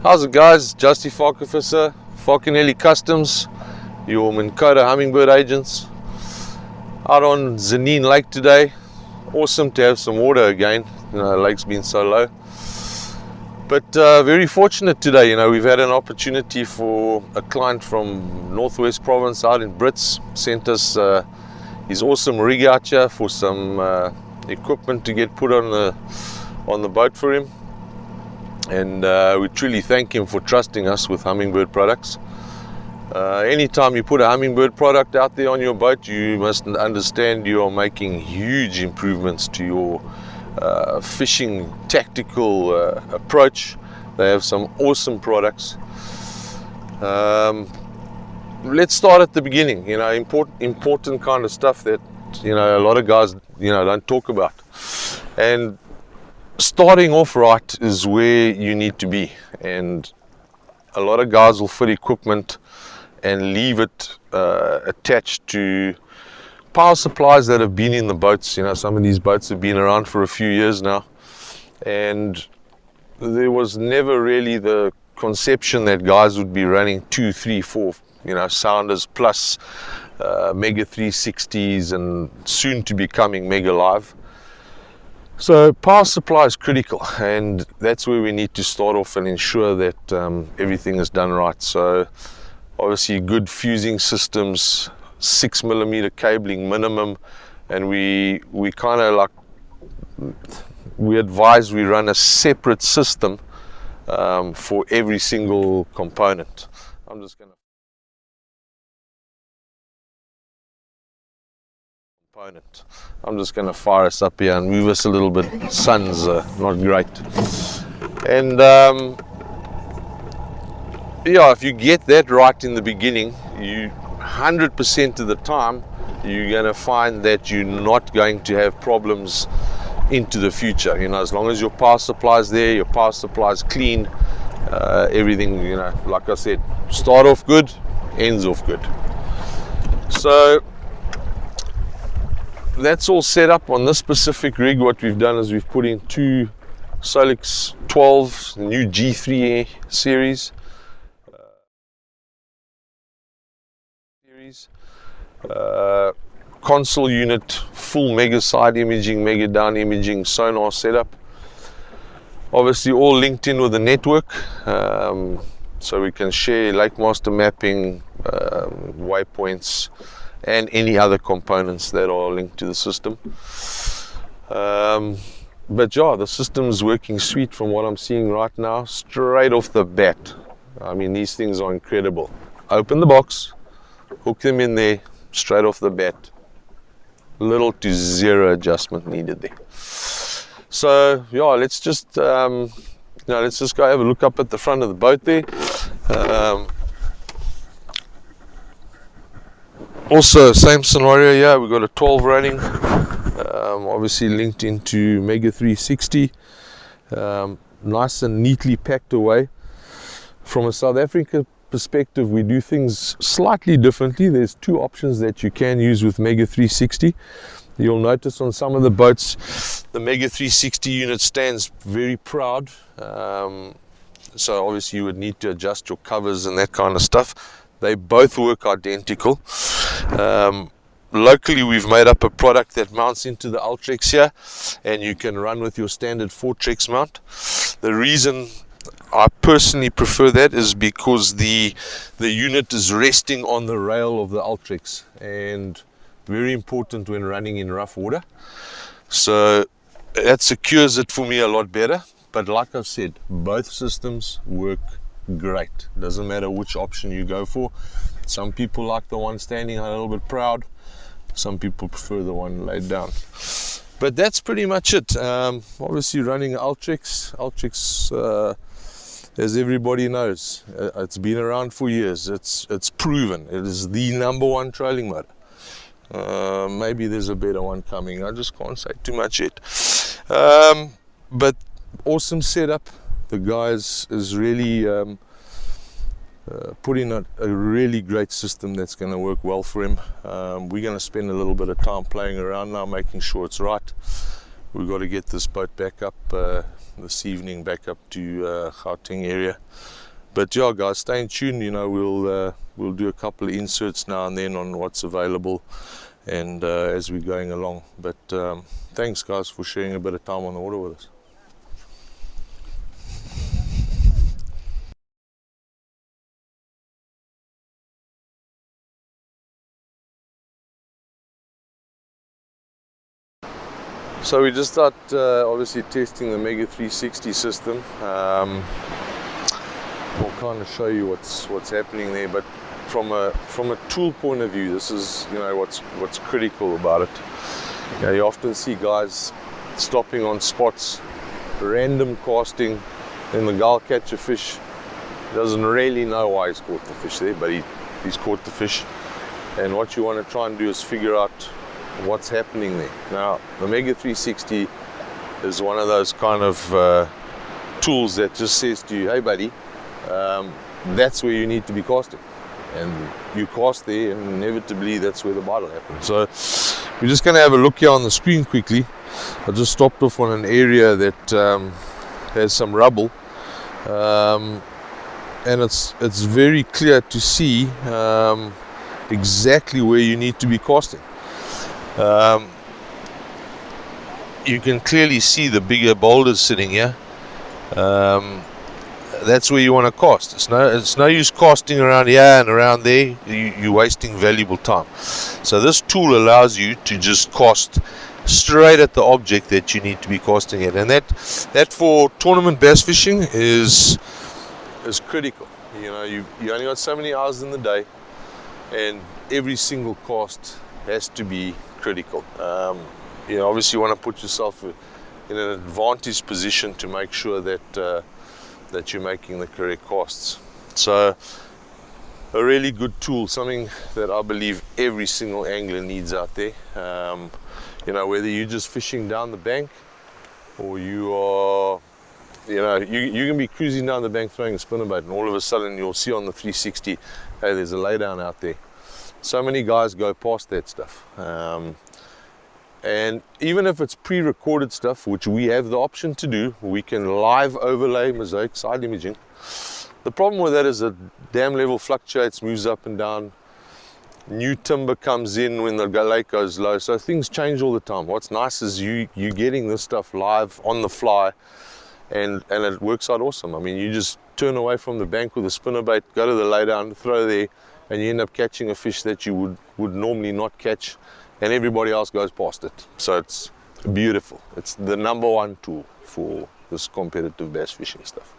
How's it, guys? Justy Falk Officer, Falconelli Customs, your Minnesota Humminbird agents. Out on Zanine Lake today. Awesome to have some water again. You know, the lake's been so low. But very fortunate today. You know, we've had an opportunity for a client from Northwest Province out in Brits. Sent us his awesome rig out here for some equipment to get put on the boat for him. And we truly thank him for trusting us with Humminbird products. Anytime you put a Humminbird product out there on your boat, you must understand you are making huge improvements to your fishing tactical approach. They have some awesome products. Let's start at the beginning. You know, important kind of stuff that, you know, a lot of guys, you know, don't talk about. And starting off right is where you need to be. And a lot of guys will fit equipment and leave it attached to power supplies that have been in the boats. You know, some of these boats have been around for a few years now, and there was never really the conception that guys would be running 2, 3, 4, you know, sounders plus Mega 360s and soon to be coming Mega Live. So power supply is critical, and that's where we need to start off and ensure that everything is done right. So obviously good fusing systems, 6mm cabling minimum, and we kind of like, we advise we run a separate system for every single component. I'm just going to fire us up here and move us a little bit. Sun's not great. And yeah, if you get that right in the beginning, you 100% of the time you're going to find that you're not going to have problems into the future. You know, as long as your power supply is there, your power supply is clean, everything, you know, like I said, start off good, ends off good. So that's all set up on this specific rig. What we've done is we've put in 2 Solix 12 new G3 series. Console unit, full mega side imaging, mega down imaging, sonar setup. Obviously all linked in with the network, so we can share lake master mapping, waypoints, and any other components that are linked to the system. But yeah, the system is working sweet from what I'm seeing right now, straight off the bat. I mean, these things are incredible. Open the box, hook them in there, straight off the bat. Little to zero adjustment needed there. So yeah, let's just go have a look up at the front of the boat there. Also, same scenario here. We've got a 12 running, obviously linked into Mega 360, nice and neatly packed away. From a South African perspective, we do things slightly differently. There's 2 options that you can use with Mega 360. You'll notice on some of the boats, the Mega 360 unit stands very proud. So obviously you would need to adjust your covers and that kind of stuff. They both work identical. Locally, we've made up a product that mounts into the Ultrex here, and you can run with your standard Fortrex mount. The reason I personally prefer that is because the unit is resting on the rail of the Ultrex, and very important when running in rough water. So that secures it for me a lot better. But like I've said, both systems work great. Doesn't matter which option you go for. Some people like the one standing a little bit proud. Some people prefer the one laid down. But that's pretty much it. Obviously running Ultrex, as everybody knows, it's been around for years. It's proven. It is the #1 trolling motor. Maybe there's a better one coming. I just can't say too much yet. But awesome setup. The guys is really put in a really great system that's going to work well for him. We're going to spend a little bit of time playing around now, making sure it's right. we've got to get this boat back up this evening, back up to Gauteng area. But yeah, guys, stay in tune. You know, we'll do a couple of inserts now and then on what's available, and as we're going along. But thanks, guys, for sharing a bit of time on the water with us. So we just start obviously testing the Mega 360 system. We'll kind of show you what's happening there, but from a tool point of view, this is, you know, what's critical about it. You know, you often see guys stopping on spots, random casting, then the guy will catch a fish. He doesn't really know why he's caught the fish there, but he's caught the fish. And what you want to try and do is figure out what's happening there. Now, the Mega 360 is one of those kind of tools that just says to you, hey buddy, that's where you need to be casting, and you cast there, and inevitably that's where the bite will happen. So we're just going to have a look here on the screen quickly. I just stopped off on an area that has some rubble, and it's very clear to see exactly where you need to be casting. You can clearly see the bigger boulders sitting here. That's where you want to cast. It's no use casting around here and around there. You're wasting valuable time. So this tool allows you to just cast straight at the object that you need to be casting at, and that for tournament bass fishing is critical. You know, you only got so many hours in the day, and every single cast has to be critical. You know, obviously you want to put yourself in an advantaged position to make sure that that you're making the correct casts. So a really good tool, something that I believe every single angler needs out there. You know, whether you're just fishing down the bank, or you are, you know, you can be cruising down the bank throwing a spinnerbait, and all of a sudden you'll see on the 360, hey, there's a laydown out there. So many guys go past that stuff. And even if it's pre-recorded stuff, which we have the option to do, we can live overlay mosaic side imaging. The problem with that is that dam level fluctuates, moves up and down. New timber comes in when the lake goes low, so things change all the time. What's nice is you getting this stuff live on the fly, and it works out awesome. I mean, you just turn away from the bank with a spinnerbait, go to the laydown, throw there, and you end up catching a fish that you would normally not catch, and everybody else goes past it. So it's beautiful. It's the #1 tool for this competitive bass fishing stuff.